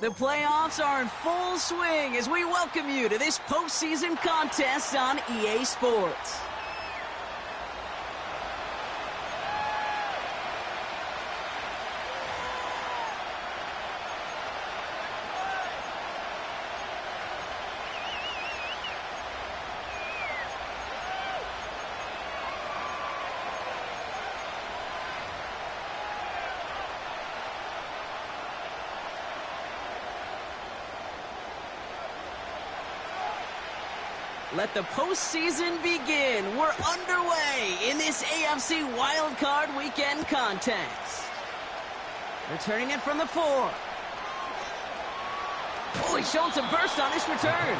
The playoffs are in full swing as we welcome you to this postseason contest on EA Sports. Let the postseason begin. We're underway in this AFC Wildcard Weekend contest. Returning it from the 4. Oh, he's showing some burst on his return.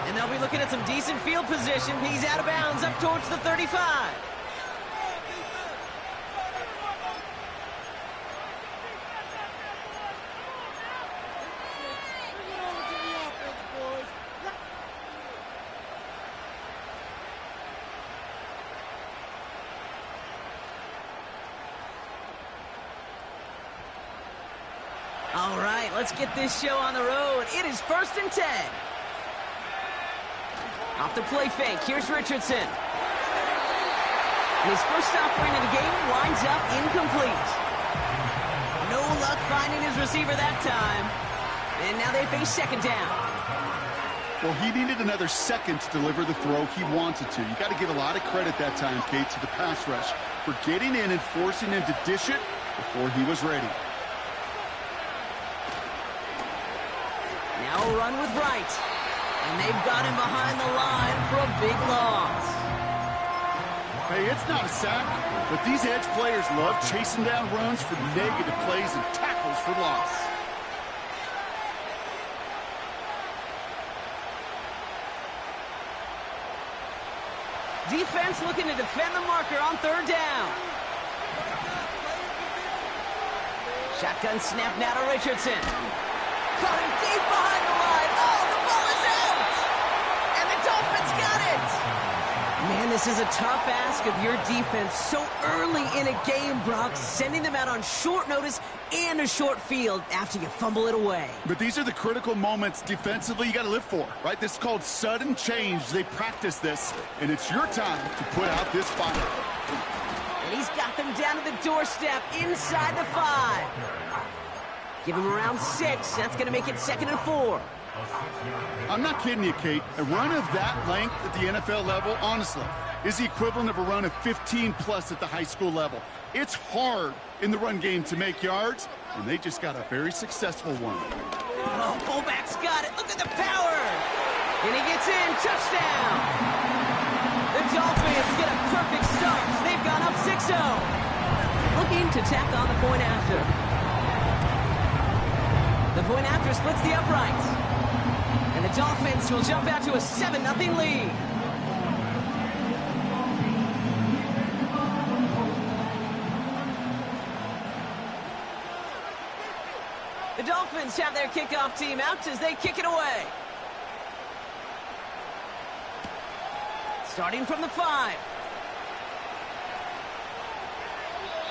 And they'll be looking at some decent field position. He's out of bounds up towards the 35. All right, let's get this show on the road. It is 1st and 10. Off the play fake, here's Richardson. And his first offering of the game winds up incomplete. No luck finding his receiver that time. And now they face 2nd down. Well, he needed another second to deliver the throw he wanted to. You got to give a lot of credit that time, Kate, to the pass rush for getting in and forcing him to dish it before he was ready. Now a run with Wright. And they've got him behind the line for a big loss. Hey, it's not a sack, but these edge players love chasing down runs for negative plays and tackles for loss. Defense looking to defend the marker on 3rd down. Shotgun snap now to Richardson. Caught him deep behind the line. Oh, the ball is out! And the Dolphins got it! Man, this is a tough ask of your defense so early in a game, Brock, sending them out on short notice and a short field after you fumble it away. But these are the critical moments defensively you got to live for, right? This is called sudden change. They practice this, and it's your time to put out this fire. And he's got them down to the doorstep inside the 5. Give him around 6. That's going to make it 2nd and 4. I'm not kidding you, Kate. A run of that length at the NFL level, honestly, is the equivalent of a run of 15-plus at the high school level. It's hard in the run game to make yards, and they just got a very successful one. Oh, fullback's got it. Look at the power. And he gets in. Touchdown. The Dolphins get a perfect start. They've gone up 6-0. Looking to tack on the point after. The point after splits the uprights. And the Dolphins will jump out to a 7-0 lead. The Dolphins have their kickoff team out as they kick it away. Starting from the 5.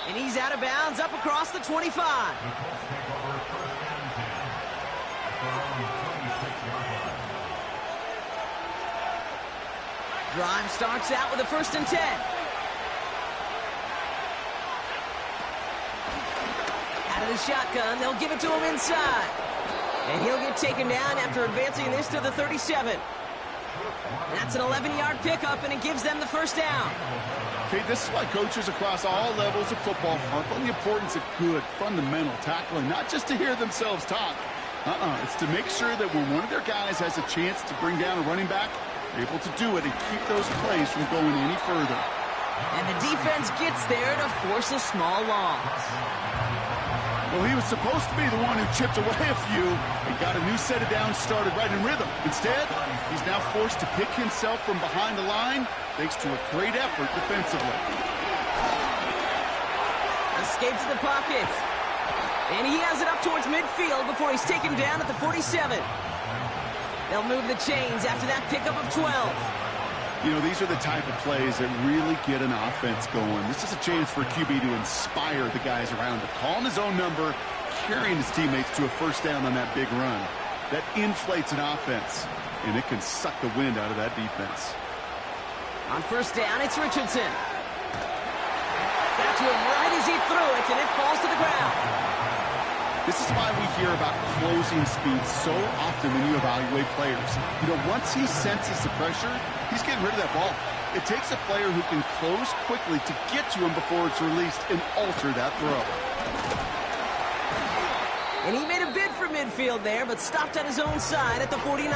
And he's out of bounds up across the 25. Drive starts out with a 1st and 10. Out of the shotgun, they'll give it to him inside. And he'll get taken down after advancing this to the 37. That's an 11-yard pickup, and it gives them the 1st down. Okay, this is why coaches across all levels of football harp on the importance of good, fundamental tackling, not just to hear themselves talk. It's to make sure that when one of their guys has a chance to bring down a running back, they're able to do it and keep those plays from going any further. And the defense gets there to force a small loss. Well, he was supposed to be the one who chipped away a few and got a new set of downs started right in rhythm. Instead, he's now forced to pick himself from behind the line thanks to a great effort defensively. Escapes the pocket. And he has it up towards midfield before he's taken down at the 47. They'll move the chains after that pickup of 12. You know, these are the type of plays that really get an offense going. This is a chance for QB to inspire the guys around him, calling his own number carrying his teammates to a first down on that big run. That inflates an offense, and it can suck the wind out of that defense. On first down, it's Richardson. Got to him right as he threw it, and it falls to the ground. This is why we hear about closing speed so often when you evaluate players. You know, once he senses the pressure, he's getting rid of that ball. It takes a player who can close quickly to get to him before it's released and alter that throw. And he made a bid for midfield there, but stopped on his own side at the 49.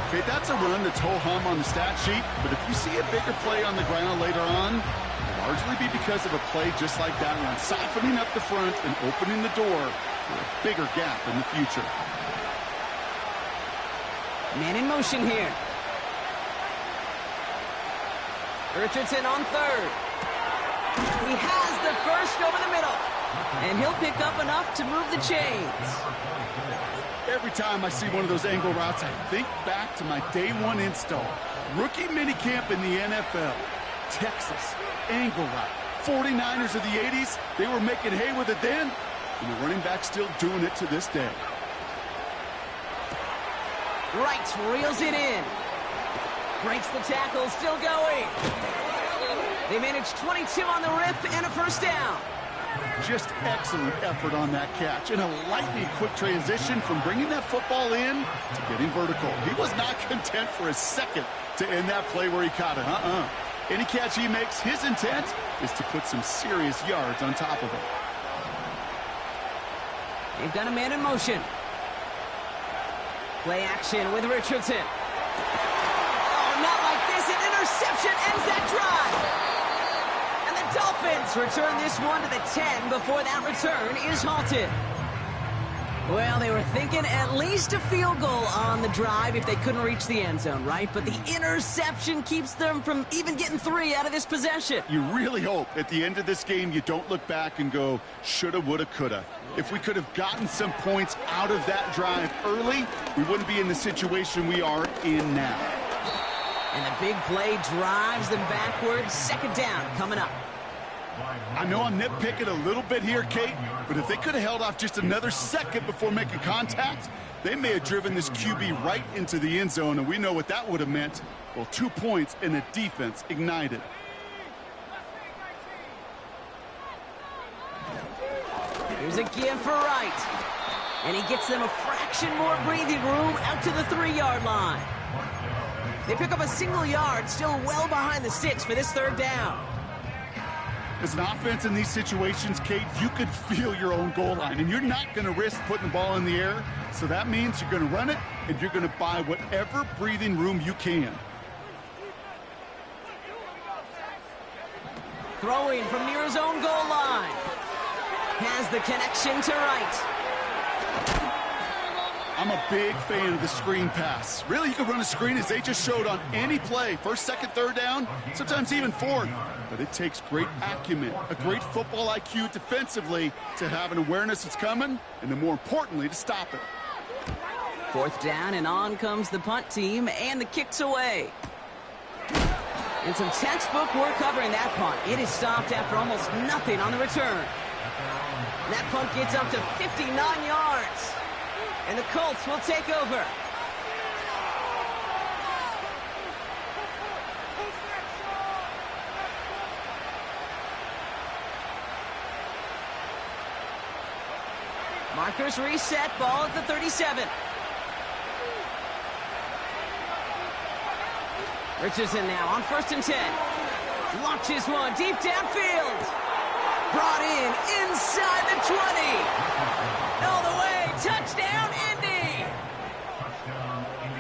Okay, that's a run that's ho-hum on the stat sheet, but if you see a bigger play on the ground later on, it'll largely be because of a play just like that one, softening up the front and opening the door for a bigger gap in the future. Man in motion here. Richardson on third. He has the first over the middle. And he'll pick up enough to move the chains. Every time I see one of those angle routes, I think back to my day one install. Rookie minicamp in the NFL. Texas, angle route. 49ers of the 80s, they were making hay with it then, and the running back's still doing it to this day. Wright reels it in. Breaks the tackle, still going. They managed 22 on the rip and a first down. Just excellent effort on that catch, and a lightning quick transition from bringing that football in to getting vertical. He was not content for a second to end that play where he caught it. Any catch he makes, his intent is to put some serious yards on top of it. They've got a man in motion. Play action with Richardson. Oh, not like this. An interception ends that drive. Dolphins return this one to the 10 before that return is halted. Well, they were thinking at least a field goal on the drive if they couldn't reach the end zone, right? But the interception keeps them from even getting 3 out of this possession. You really hope at the end of this game you don't look back and go, shoulda, woulda, coulda. If we could have gotten some points out of that drive early, we wouldn't be in the situation we are in now. And the big play drives them backwards. Second down coming up. I know I'm nitpicking a little bit here, Kate, but if they could have held off just another second before making contact, they may have driven this QB right into the end zone, and we know what that would have meant. Well, 2 points and the defense ignited. Here's a give for Wright. And he gets them a fraction more breathing room out to the 3-yard line. They pick up a single yard, still well behind the sticks for this third down. As an offense in these situations, Kate, you could feel your own goal line, and you're not going to risk putting the ball in the air. So that means you're going to run it, and you're going to buy whatever breathing room you can. Throwing from near his own goal line. Has the connection to Wright. I'm a big fan of the screen pass. Really, you can run a screen as they just showed on any play. First, second, third down, sometimes even fourth. But it takes great acumen, a great football IQ defensively to have an awareness it's coming, and then more importantly, to stop it. Fourth down, and on comes the punt team, and the kick's away. And some textbook work covering that punt. It is stopped after almost nothing on the return. That punt gets up to 59 yards. And the Colts will take over. Markers reset, ball at the 37. Richardson now on 1st and 10. Launches one deep downfield. Brought in inside the 20. All the way, touchdown Indy.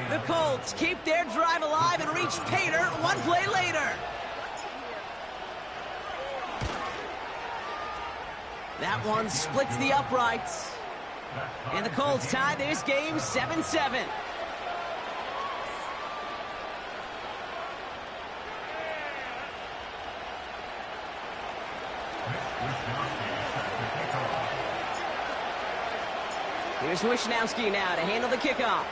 The Colts keep their drive alive and reach Pater one play later. That one splits the uprights. And the Colts tie this game 7-7. Here's Wisnowski now to handle the kickoff.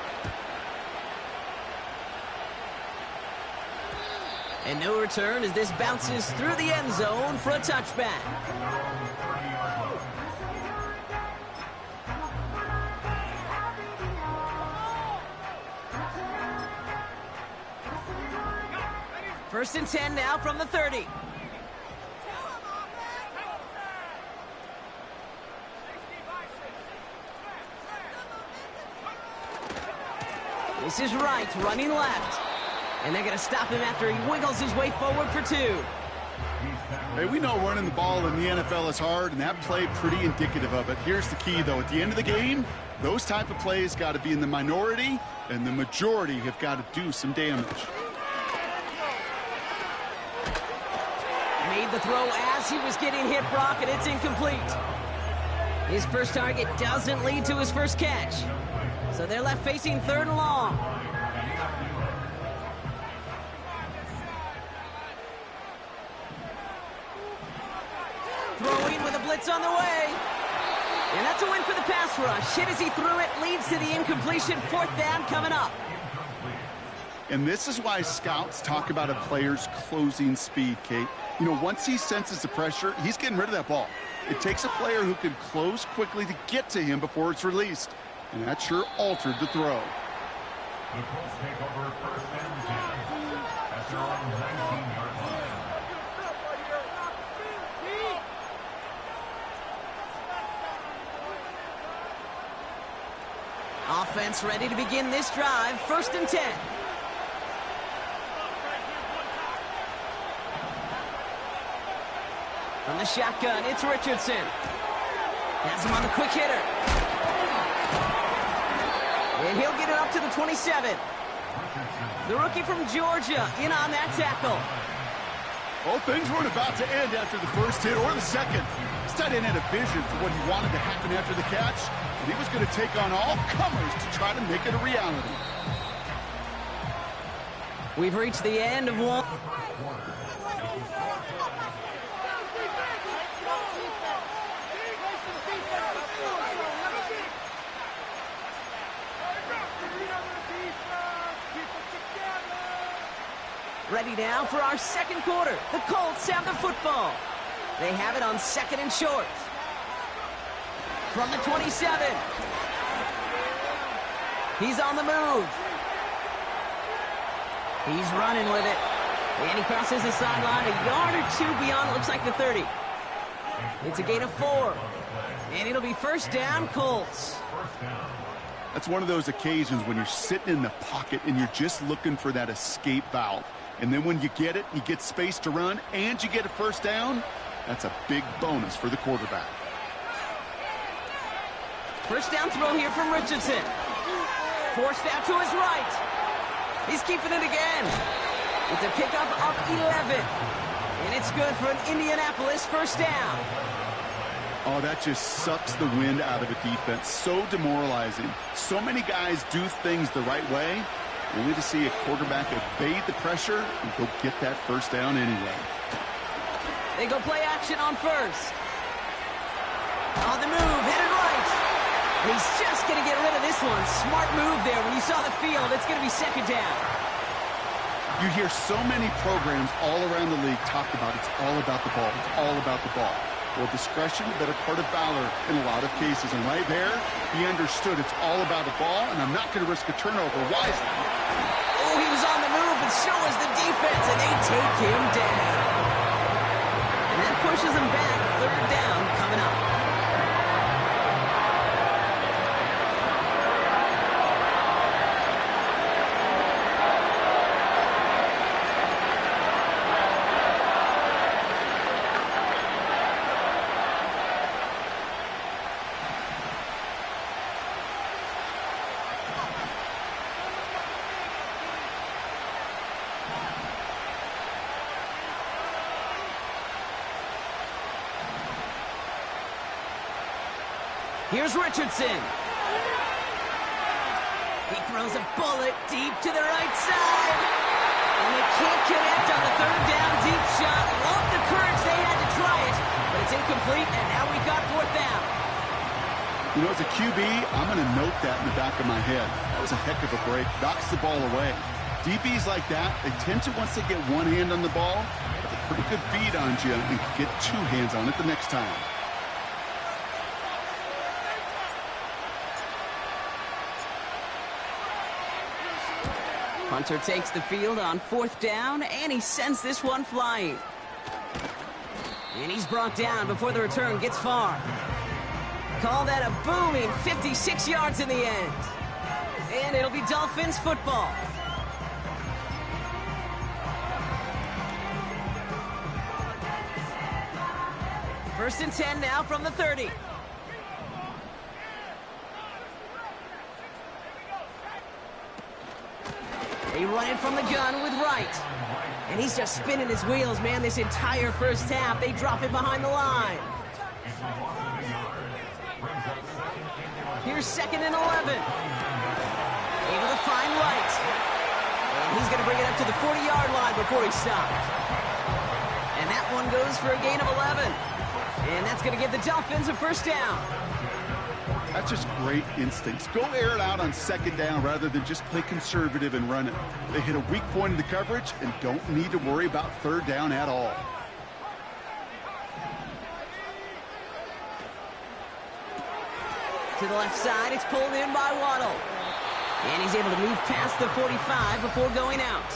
And no return as this bounces through the end zone for a touchback. First and 10 now from the 30. This is Wright running left. And they're going to stop him after he wiggles his way forward for 2. Hey, we know running the ball in the NFL is hard, and that play pretty indicative of it. Here's the key, though. At the end of the game, those type of plays got to be in the minority, and the majority have got to do some damage. Made the throw as he was getting hit, Brock, and it's incomplete. His first target doesn't lead to his first catch. So they're left facing 3rd and long. Throwing with a blitz on the way. And that's a win for the pass rush. Hit as he threw it, leads to the incompletion. 4th down coming up. And this is why scouts talk about a player's closing speed, Kate. You know, once he senses the pressure, he's getting rid of that ball. It takes a player who can close quickly to get to him before it's released. And that sure altered the throw. The Colts take over 1st and 10 at their own 19-yard line. Offense ready to begin this drive. 1st and 10. From the shotgun, it's Richardson. Has him on the quick hitter. And he'll get it up to the 27. The rookie from Georgia in on that tackle. Well, things weren't about to end after the first hit or the second. This tight end had a vision for what he wanted to happen after the catch, and he was going to take on all comers to try to make it a reality. We've reached the end of one. Ready now for our 2nd quarter. The Colts have the football. They have it on 2nd and short. From the 27. He's on the move. He's running with it. And he crosses the sideline a yard or 2 beyond, looks like the 30. It's a gain of 4. And it'll be 1st down, Colts. That's one of those occasions when you're sitting in the pocket and you're just looking for that escape valve. And then when you get it, you get space to run, and you get a 1st down, that's a big bonus for the quarterback. 1st down throw here from Richardson. Forced out to his right. He's keeping it again. It's a pickup of 11. And it's good for an Indianapolis 1st down. Oh, that just sucks the wind out of a defense. So demoralizing. So many guys do things the right way, only to see a quarterback evade the pressure and go get that 1st down anyway. They go play action on 1st. On the move, headed right. He's just going to get rid of this one. Smart move there. When you saw the field, it's going to be 2nd down. You hear so many programs all around the league talk about it's all about the ball. It's all about the ball. Well, discretion, the better part of valor in a lot of cases. And right there, he understood it's all about the ball, and I'm not going to risk a turnover wisely. Oh, he was on the move, and so was the defense, and they take him down. And that pushes him back. 3rd down coming up. Here's Richardson. He throws a bullet deep to the right side. And they can't connect on the 3rd down deep shot. Love the courage they had to try it, but it's incomplete, and now we've got 4th down. You know, as a QB, I'm going to note that in the back of my head. That was a heck of a break. Knocks the ball away. DBs like that, they tend to, once they get one hand on the ball, have a pretty good beat on you and can get 2 hands on it the next time. Punter takes the field on 4th down, and he sends this one flying. And he's brought down before the return gets far. Call that a booming 56 yards in the end. And it'll be Dolphins football. First and 10 now from the 30. They run it from the gun with Wright. And he's just spinning his wheels, man, this entire first half. They drop it behind the line. Here's 2nd and 11. Able to find Wright. And he's going to bring it up to the 40-yard line before he stopped. And that one goes for a gain of 11. And that's going to give the Dolphins a first down. That's just great instincts. Go air it out on 2nd down rather than just play conservative and run it. They hit a weak point in the coverage and don't need to worry about 3rd down at all. To the left side, it's pulled in by Waddle. And he's able to move past the 45 before going out.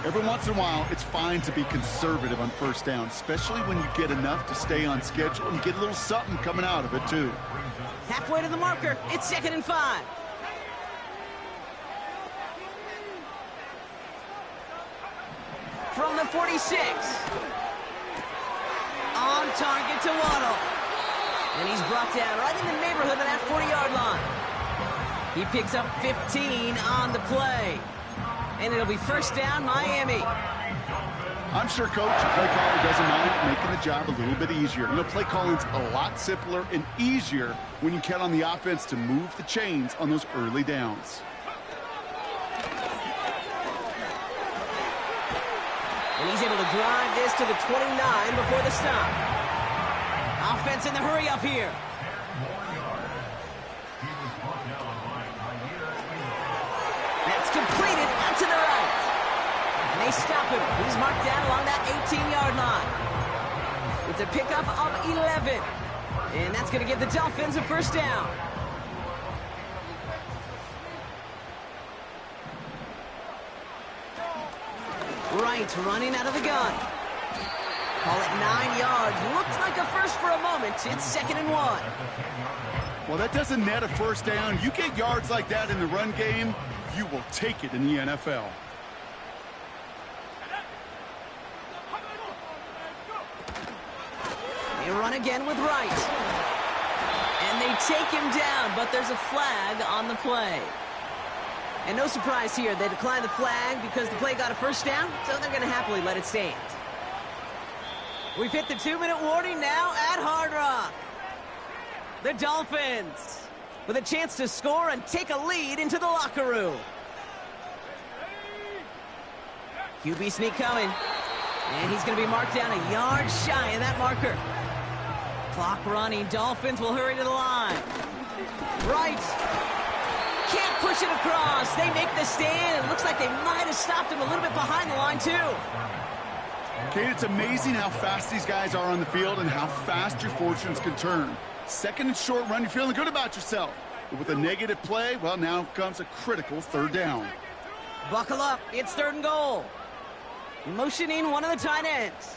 Every once in a while, it's fine to be conservative on 1st down, especially when you get enough to stay on schedule and get a little something coming out of it, too. Halfway to the marker, it's 2nd and 5. From the 46. On target to Waddle. And he's brought down right in the neighborhood of that 40-yard line. He picks up 15 on the play. And it'll be first down, Miami. I'm sure Coach, play caller doesn't mind making the job a little bit easier. You know, play calling's a lot simpler and easier when you count on the offense to move the chains on those early downs. And he's able to drive this to the 29 before the stop. Offense in the hurry up here. That's completed out to the right. And they stop him. He's marked down along that 18-yard line. It's a pickup of 11. And that's going to give the Dolphins a first down. Wright running out of the gun. Call it 9 yards. Looks like a first for a moment. It's 2nd and 1. Well, that doesn't net a first down. You get yards like that in the run game, you will take it in the NFL. They run again with Wright. And they take him down, but there's a flag on the play. And no surprise here, they declined the flag because the play got a first down, so they're going to happily let it stand. We've hit the 2-minute warning now at Hard Rock. The Dolphins with a chance to score and take a lead into the locker room. QB sneak coming. And he's going to be marked down a yard shy of that marker. Clock running. Dolphins will hurry to the line. Right. Can't push it across. They make the stand. It looks like they might have stopped him a little bit behind the line, too. Kate, it's amazing how fast these guys are on the field and how fast your fortunes can turn. 2nd and short run, you're feeling good about yourself. But with a negative play, well, now comes a critical 3rd down. Buckle up. It's 3rd and goal. Motioning one of the tight ends.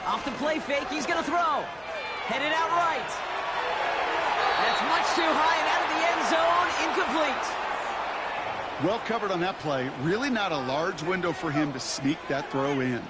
Off the play fake, he's going to throw. Headed out right. That's much too high and out of the end zone. Incomplete. Well covered on that play. Really not a large window for him to sneak that throw in.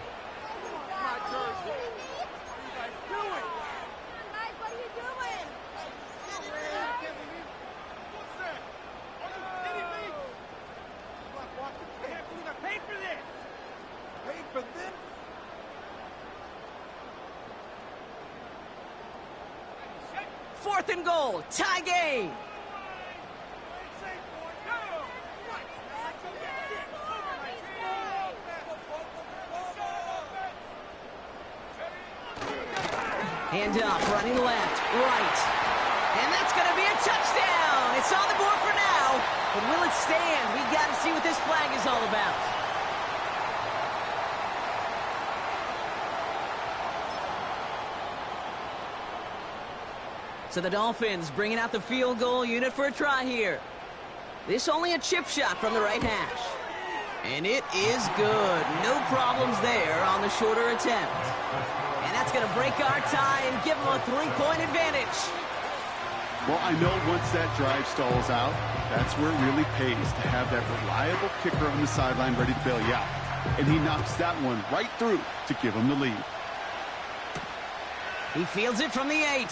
Fourth and goal, tie game. Hand up, running left, right. And that's going to be a touchdown. It's on the board for now. But will it stand? We got to see what this flag is all about. So the Dolphins bringing out the field goal unit for a try here. This only a chip shot from the right hash. And it is good. No problems there on the shorter attempt. And that's going to break our tie and give them a 3-point advantage. Well, I know once that drive stalls out, that's where it really pays to have that reliable kicker on the sideline ready to bail you out. And he knocks that one right through to give him the lead. He fields it from the 8.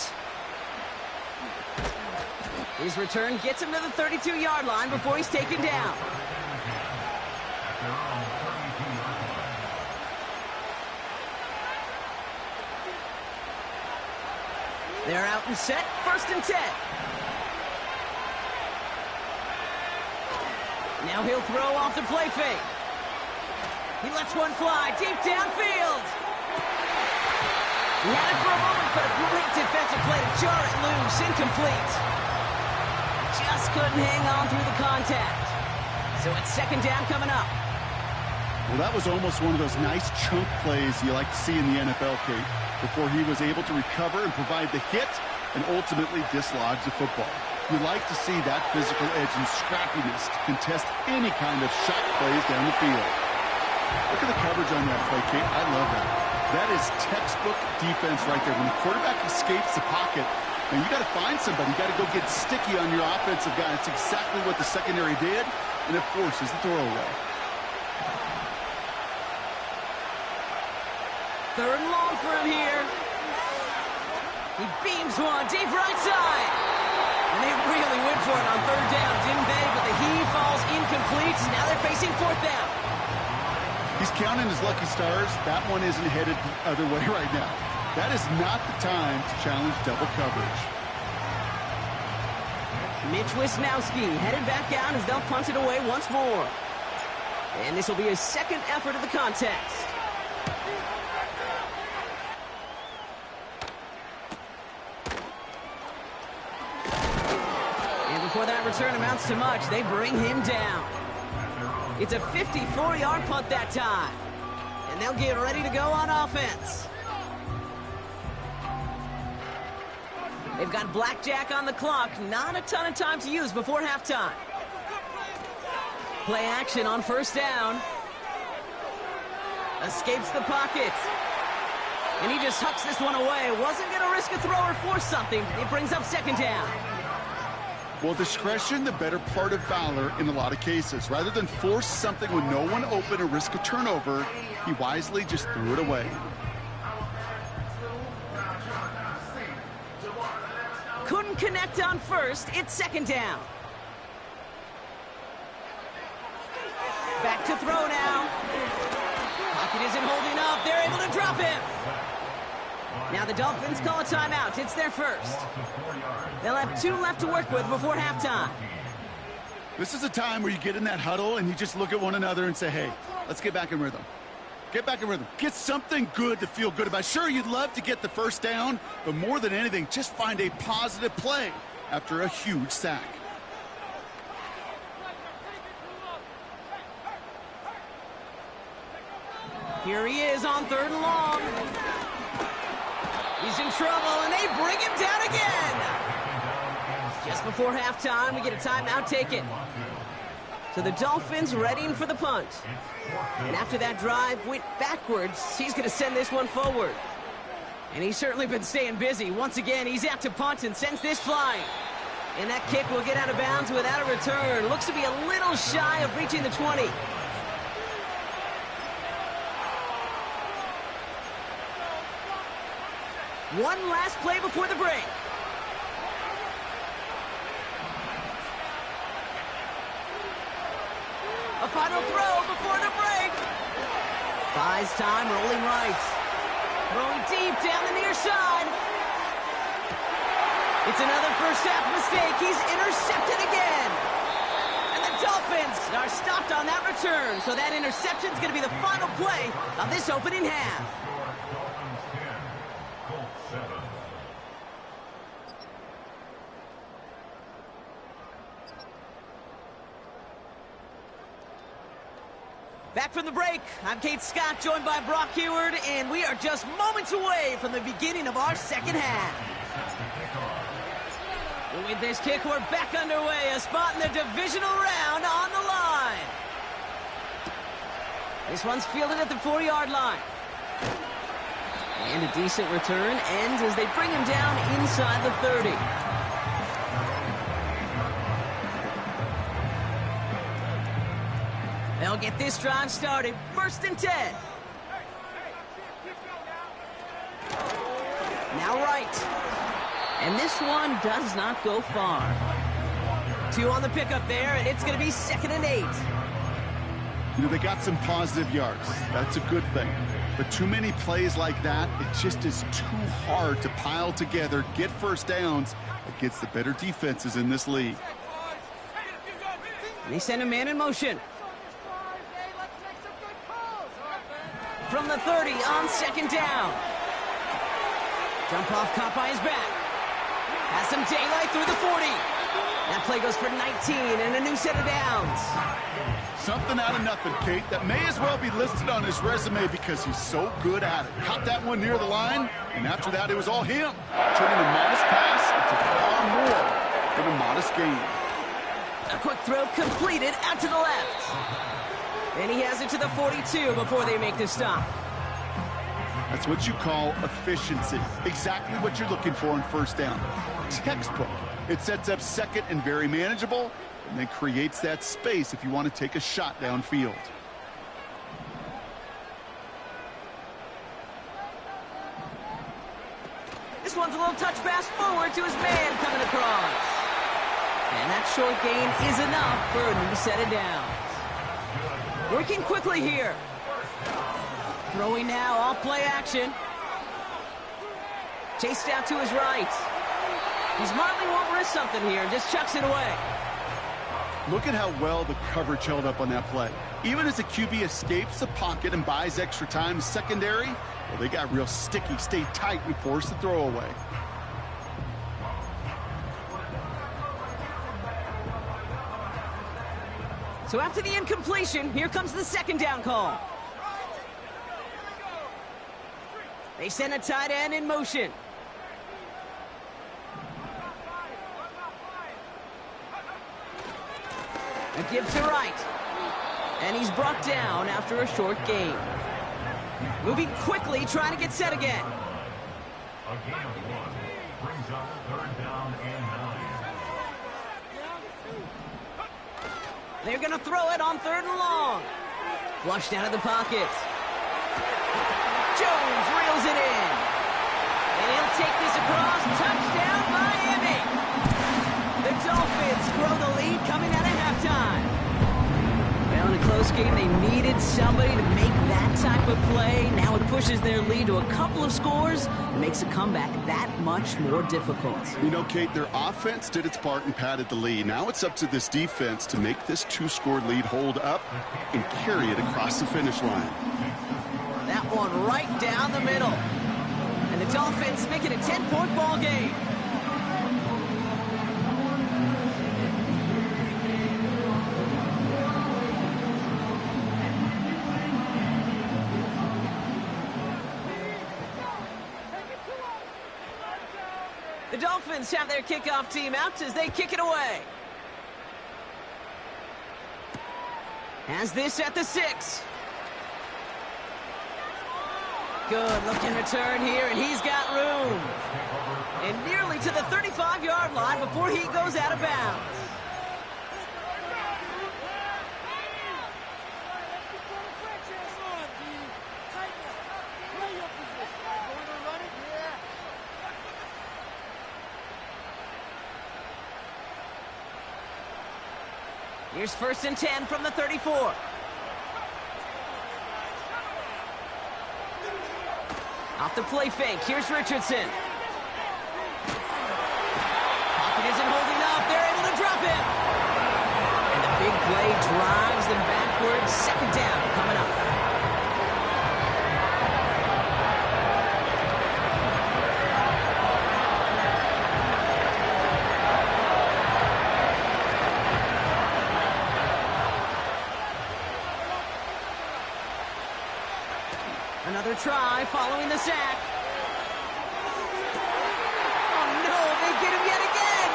His return gets him to the 32-yard line before he's taken down. They're out and set, 1st and 10. Now he'll throw off the play fake. He lets one fly deep downfield. He had it for a moment, but a great defensive play to jar it loose. Incomplete. Just couldn't hang on through the contact. So it's 2nd down coming up. Well, that was almost one of those nice chunk plays you like to see in the NFL, Kate, before he was able to recover and provide the hit and ultimately dislodge the football. You like to see that physical edge and scrappiness to contest any kind of shot plays down the field. Look at the coverage on that play, Kate. I love that. That is textbook defense right there. When the quarterback escapes the pocket, and you got to find somebody. You got to go get sticky on your offensive guy. That's exactly what the secondary did, and it forces the throwaway. 3rd and long for him here. He beams one deep right side. And they really went for it on 3rd down, didn't they? But the heave falls incomplete. Now they're facing 4th down. He's counting his lucky stars. That one isn't headed the other way right now. That is not the time to challenge double coverage. Mitch Wisnowski headed back out as they'll punt it away once more. And this will be his 2nd effort of the contest. And before that return amounts to much, they bring him down. It's a 54-yard punt that time. And they'll get ready to go on offense. They've got blackjack on the clock. Not a ton of time to use before halftime. Play action on 1st down. Escapes the pocket. And he just hucks this one away. Wasn't going to risk a throw or force something. It brings up 2nd down. Well, discretion, the better part of valor in a lot of cases. Rather than force something with no one open or risk a turnover, he wisely just threw it away. Couldn't connect on 1st. It's 2nd down. Back to throw now. Pocket isn't holding up. They're able to drop him. Now the Dolphins call a timeout. It's their 1st. They'll have 2 left to work with before halftime. This is a time where you get in that huddle and you just look at one another and say, hey, let's get back in rhythm. Get back in rhythm. Get something good to feel good about. Sure, you'd love to get the 1st down, but more than anything, just find a positive play after a huge sack. Here he is on 3rd and long. He's in trouble, and they bring him down again. Just before halftime, we get a timeout taken. So the Dolphins readying for the punt. And after that drive went backwards, he's going to send this one forward. And he's certainly been staying busy. Once again, he's out to punt and sends this flying. And that kick will get out of bounds without a return. Looks to be a little shy of reaching the 20. One last play before the break. A final throw before the break. Buys time, rolling right. Throwing deep down the near side. It's another first half mistake. He's intercepted again. And the Dolphins are stopped on that return. So that interception is going to be the final play of this opening half. Back from the break, I'm Kate Scott, joined by Brock Heward, and we are just moments away from the beginning of our second half. With this kick, we're back underway. A spot in the divisional round on the line. This one's fielded at the 4-yard line. And a decent return ends as they bring him down inside the 30. They'll get this drive started. 1st and 10. Now right. And this one does not go far. 2 on the pickup there, and it's going to be 2nd and 8. You know, they got some positive yards. That's a good thing. But too many plays like that, it just is too hard to pile together, get first downs against the better defenses in this league. And they send a man in motion. From the 30 on 2nd down. Jump off caught by his back. Has some daylight through the 40. That play goes for 19 and a new set of downs. Something out of nothing, Kate, that may as well be listed on his resume because he's so good at it. Caught that one near the line, and after that, it was all him. Turning a modest pass into far more than a modest gain. A quick throw completed out to the left. And he has it to the 42 before they make the stop. That's what you call efficiency. Exactly what you're looking for in 1st down. Textbook. It sets up 2nd and very manageable, and then creates that space if you want to take a shot downfield. This one's a little touch pass forward to his man coming across. And that short gain is enough for a new set of downs. Working quickly here. Throwing now, off play action. Chased out to his right. He smartly won't risk something here, just chucks it away. Look at how well the coverage held up on that play. Even as the QB escapes the pocket and buys extra time secondary, well, they got real sticky, stayed tight, and forced the throw away. So after the incompletion, here comes the 2nd down call. They send a tight end in motion. A give to right. And he's brought down after a short gain. Moving quickly, trying to get set again. A gain of 1 brings up 3rd down and 9. They're going to throw it on 3rd and long. Flushed out of the pocket. Jones reels it in. And he'll take this across. Touchdown, Miami. The Dolphins grow the lead coming out of halftime. Well, in a close game, they needed somebody to make that type of play. Now it pushes their lead to a couple of scores and makes a comeback that much more difficult. You know, Kate, their offense did its part and padded the lead. Now it's up to this defense to make this 2-score lead hold up and carry it across the finish line. That one right down the middle. And the Dolphins make it a 10-point ball game. The Dolphins have their kickoff team out as they kick it away. Has this at the 6. Good looking return here, and he's got room. And nearly to the 35-yard line before he goes out of bounds. Here's 1st and 10 from the 34. Off the play fake, here's Richardson. Pocket isn't holding up, they're able to drop him. And the big play drives them backwards. 2nd down coming up. Another try following the sack. Oh no, they get him yet again.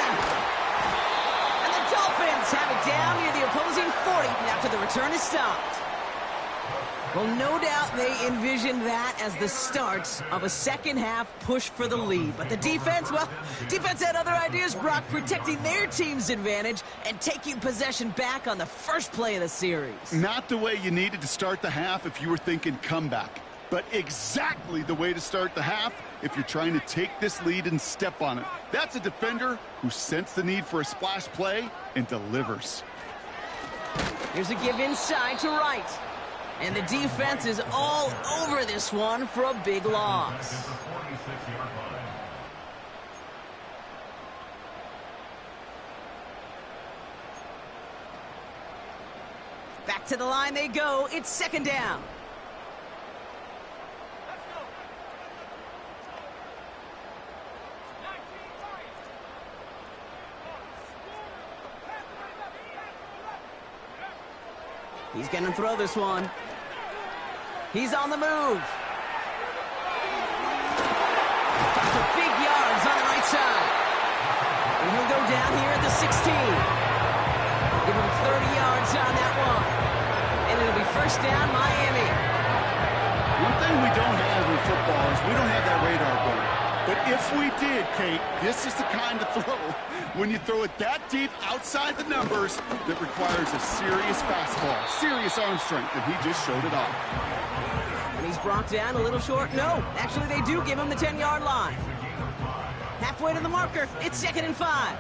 return is stopped. Well, no doubt they envisioned that as the start of a second-half push for the lead. But the defense, well, defense had other ideas, Brock, protecting their team's advantage and taking possession back on the first play of the series. Not the way you needed to start the half if you were thinking comeback, but exactly the way to start the half if you're trying to take this lead and step on it. That's a defender who sensed the need for a splash play and delivers. Here's a give inside to right. And the defense is all over this one for a big loss. Back to the line they go. It's second down. He's going to throw this one. He's on the move. For big yards on the right side. And he'll go down here at the 16. Give him 30 yards on that one. And it'll be first down, Miami. One thing we don't have in football is we don't have that radar gun. But if we did, Kate, this is the kind of throw, when you throw it that deep outside the numbers, that requires a serious fastball, serious arm strength, and he just showed it off. And he's brought down a little short. No, actually they do give him the 10-yard line. Halfway to the marker, it's 2nd and 5.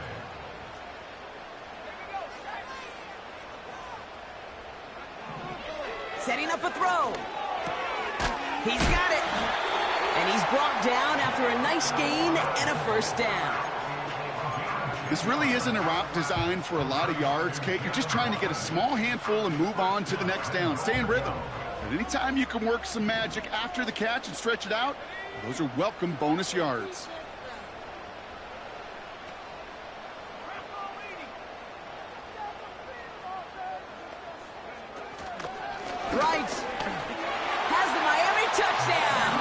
Setting up a throw. He's got it. And he's brought down after a nice gain and a first down. This really isn't a route designed for a lot of yards, Kate. You're just trying to get a small handful and move on to the next down. Stay in rhythm. But anytime you can work some magic after the catch and stretch it out, those are welcome bonus yards. Right. Has the Miami touchdown.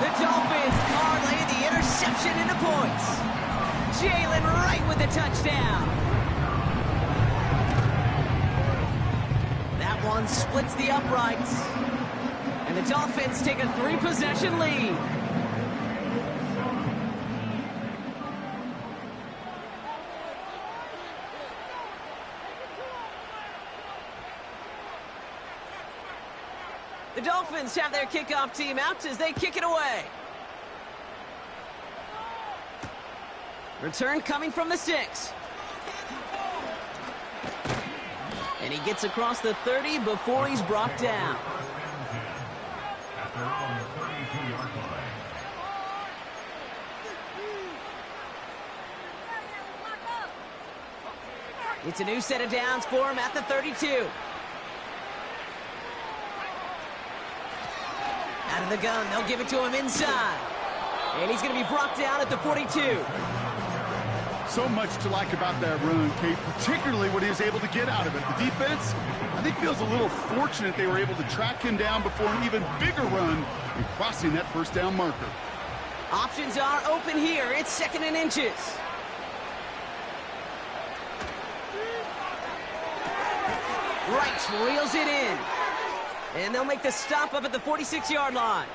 The Dolphins parlay the interception into points. Jalen Wright with the touchdown. That one splits the uprights. And the Dolphins take a 3-possession lead. The Dolphins have their kickoff team out as they kick it away. Return coming from the 6. And he gets across the 30 before he's brought down. It's a new set of downs for him at the 32. Out of the gun, they'll give it to him inside. And he's going to be brought down at the 42. So much to like about that run, Kate, particularly what he was able to get out of it. The defense, I think, feels a little fortunate they were able to track him down before an even bigger run and crossing that first down marker. Options are open here. It's 2nd and inches. Wright reels it in. And they'll make the stop up at the 46-yard line.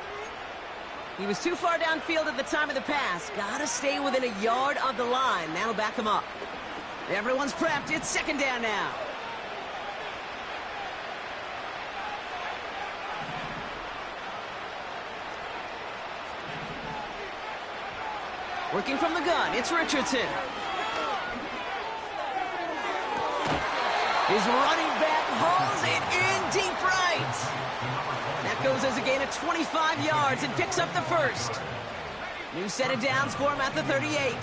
He was too far downfield at the time of the pass. Gotta stay within a yard of the line. That'll back him up. Everyone's prepped. It's 2nd down now. Working from the gun, it's Richardson. His running back hauls it in deep right. That goes as a gain of 25 yards and picks up the first. New set of downs for him at the 38.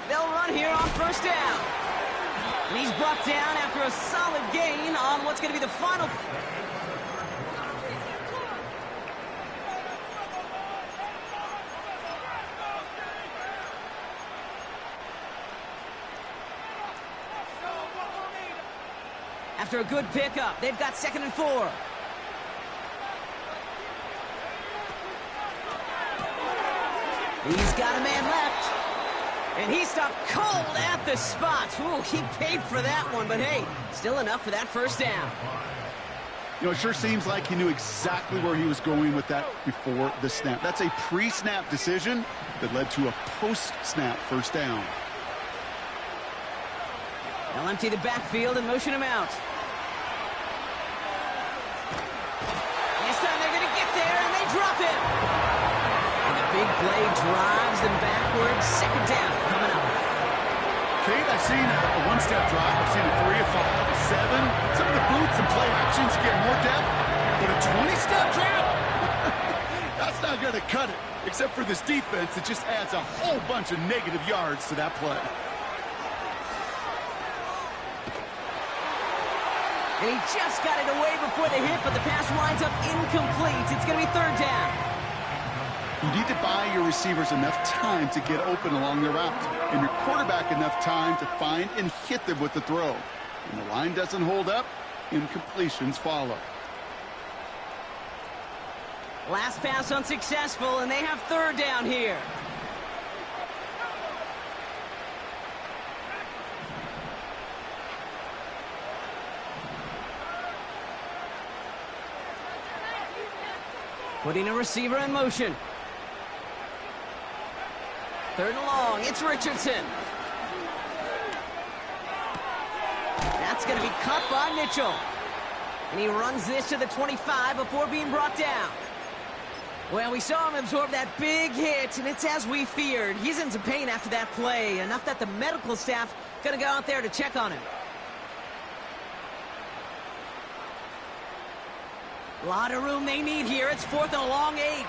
They'll run here on first down. And he's brought down after a solid gain on what's going to be the final. After a good pickup, they've got 2nd and 4. He's got a man left. And he stopped cold at the spot. Ooh, he paid for that one, but hey, still enough for that first down. You know, it sure seems like he knew exactly where he was going with that before the snap. That's a pre-snap decision that led to a post-snap first down. They'll empty the backfield and motion him out. This time they're going to get there, and they drop him. And the big play drives them backwards. Second down coming up. Kate, I've seen a one-step drop. I've seen a 3, a 5, a 7. Some of the boots and play actions get more depth. But a 20-step drop? That's not going to cut it. Except for this defense, it just adds a whole bunch of negative yards to that play. And he just got it away before the hit, but the pass winds up incomplete. It's going to be third down. You need to buy your receivers enough time to get open along their route, and your quarterback enough time to find and hit them with the throw. When the line doesn't hold up, incompletions follow. Last pass unsuccessful, and they have third down here. Putting a receiver in motion. Third and long, it's Richardson. That's going to be caught by Mitchell. And he runs this to the 25 before being brought down. Well, we saw him absorb that big hit, and it's as we feared. He's in some pain after that play, enough that the medical staff going to go out there to check on him. A lot of room they need here. It's fourth and a long 8.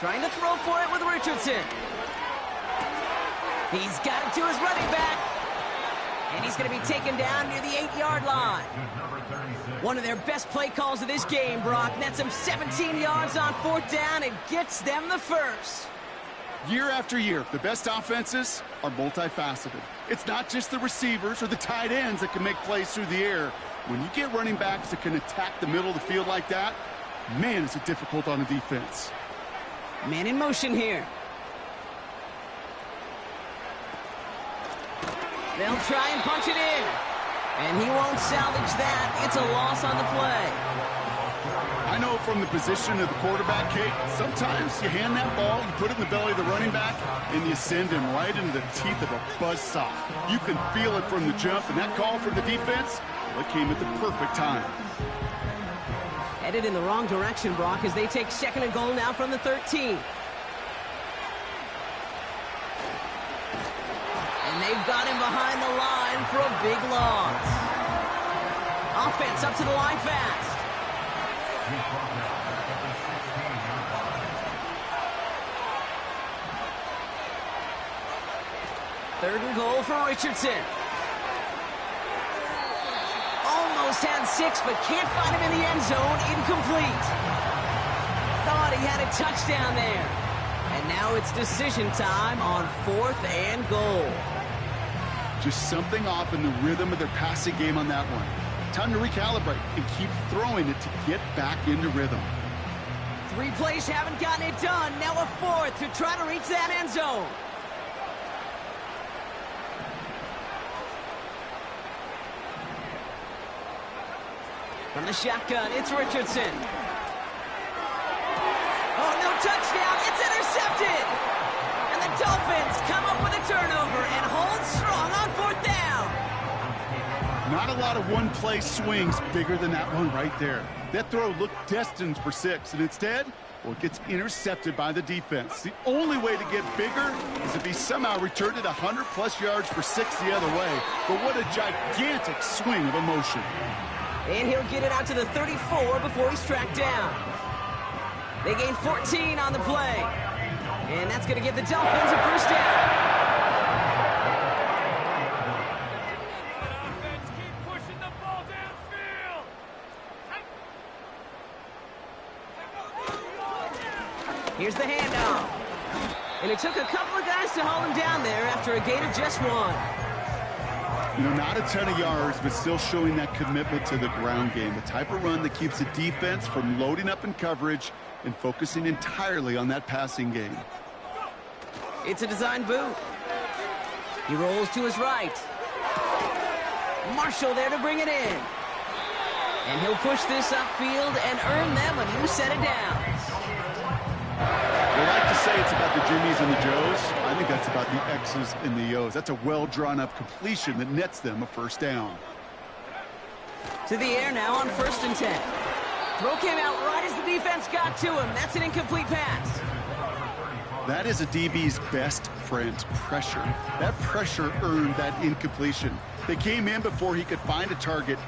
Trying to throw for it with Richardson. He's got it to his running back. And he's going to be taken down near the 8-yard line. One of their best play calls of this game, Brock. Nets them 17 yards on fourth down and gets them the first. Year after year, the best offenses are multifaceted. It's not just the receivers or the tight ends that can make plays through the air. When you get running backs that can attack the middle of the field like that, man, is it difficult on the defense. Man in motion here. They'll try and punch it in. And he won't salvage that. It's a loss on the play. I know from the position of the quarterback, Kate, sometimes you hand that ball, you put it in the belly of the running back, and you send him right into the teeth of a buzzsaw. You can feel it from the jump, and that call from the defense, well, it came at the perfect time. Headed in the wrong direction, Brock, as they take second and goal now from the 13. And they've got him behind the line for a big loss. Offense up to the line fast. Third and goal for Richardson. Almost had 6, but can't find him in the end zone. Incomplete. Thought he had a touchdown there. And now it's decision time on fourth and goal. Just something off in the rhythm of their passing game on that one. Time to recalibrate and keep throwing it to get back into rhythm. 3 plays haven't gotten it done. Now a fourth to try to reach that end zone. From the shotgun, it's Richardson. Oh, no touchdown. It's intercepted. And the Dolphins come up with a turnover and hold strong on fourth down. Not a lot of one-play swings bigger than that one right there. That throw looked destined for 6, and instead, well, it gets intercepted by the defense. The only way to get bigger is if he somehow returned it 100-plus yards for 6 the other way. But what a gigantic swing of emotion. And he'll get it out to the 34 before he's tracked down. They gain 14 on the play. And that's going to give the Dolphins a first down. Here's the handoff. And it took a couple of guys to haul him down there after a gain of just 1. You know, not a ton of yards, but still showing that commitment to the ground game. The type of run that keeps the defense from loading up in coverage and focusing entirely on that passing game. It's a design boot. He rolls to his right. Marshall there to bring it in. And he'll push this upfield and earn them a new set of downs. They like to say it's about the Jimmies and the Joes. I think that's about the X's and the O's. That's a well-drawn-up completion that nets them a first down. To the air now on 1st and 10. Throw came out right as the defense got to him. That's an incomplete pass. That is a DB's best friend, pressure. That pressure earned that incompletion. They came in before he could find a target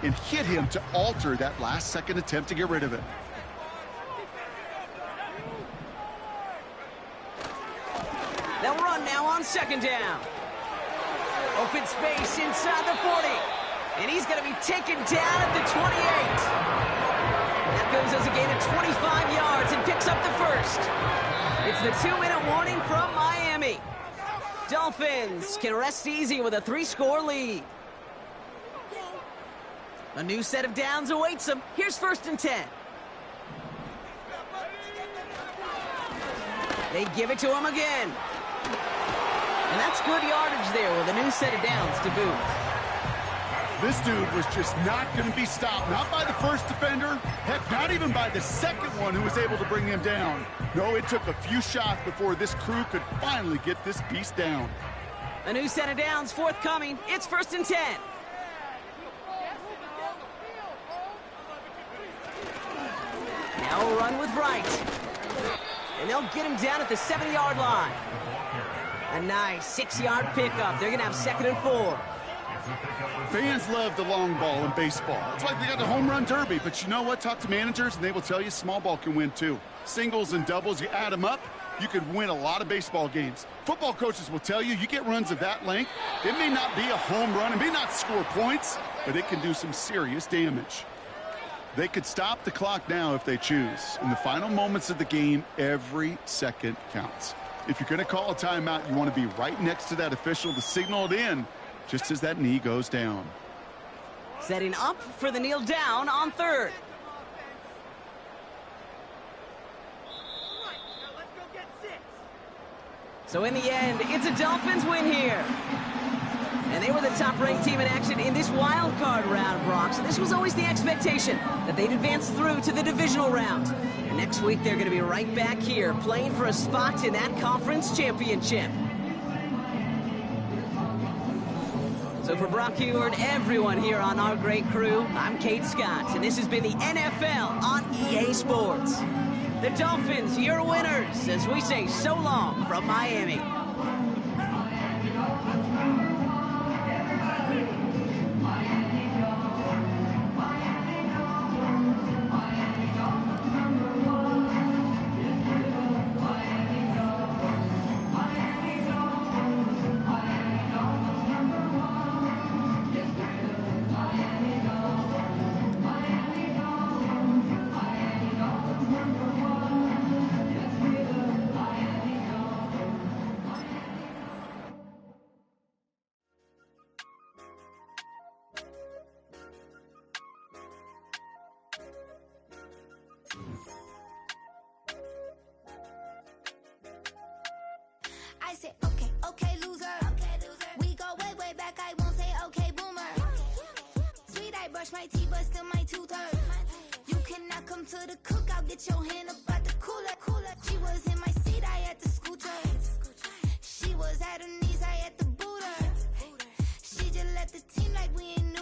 and hit him to alter that last-second attempt to get rid of it. They'll run now on 2nd down. Open space inside the 40. And he's going to be taken down at the 28. That goes as a gain of 25 yards and picks up the first. It's the 2-minute warning from Miami. Dolphins can rest easy with a 3-score lead. A new set of downs awaits them. Here's 1st and 10. They give it to him again. And that's good yardage there with a new set of downs to boot. This dude was just not going to be stopped. Not by the first defender. Heck, not even by the second one who was able to bring him down. No, it took a few shots before this crew could finally get this beast down. A new set of downs forthcoming. It's 1st and 10. Now a run with Wright. And they'll get him down at the 7-yard line. A nice 6-yard pickup. They're going to have 2nd and 4. Fans love the long ball in baseball. It's like they got the home run derby. But you know what? Talk to managers, and they will tell you small ball can win too. Singles and doubles, you add them up, you could win a lot of baseball games. Football coaches will tell you, you get runs of that length, it may not be a home run, it may not score points, but it can do some serious damage. They could stop the clock now if they choose. In the final moments of the game, every second counts. If you're going to call a timeout, you want to be right next to that official to signal it in just as that knee goes down. Setting up for the kneel down on 3rd. So in the end, it's a Dolphins win here. And they were the top-ranked team in action in this wild card round, Brock. So this was always the expectation that they'd advance through to the divisional round. And next week, they're going to be right back here playing for a spot in that conference championship. So for Brock Huard, everyone here on our great crew, I'm Kate Scott, and this has been the NFL on EA Sports. The Dolphins, your winners, as we say so long from Miami. I say, okay, okay, loser. We go way, way back. I won't say, okay, boomer. Sweet, I brush my teeth, but still my tooth hurt. You cannot come to the cookout. Get your hand up out the cooler. She was in my seat, I had to scooter. She was at her knees, I had to boot her. She just left the team like we ain't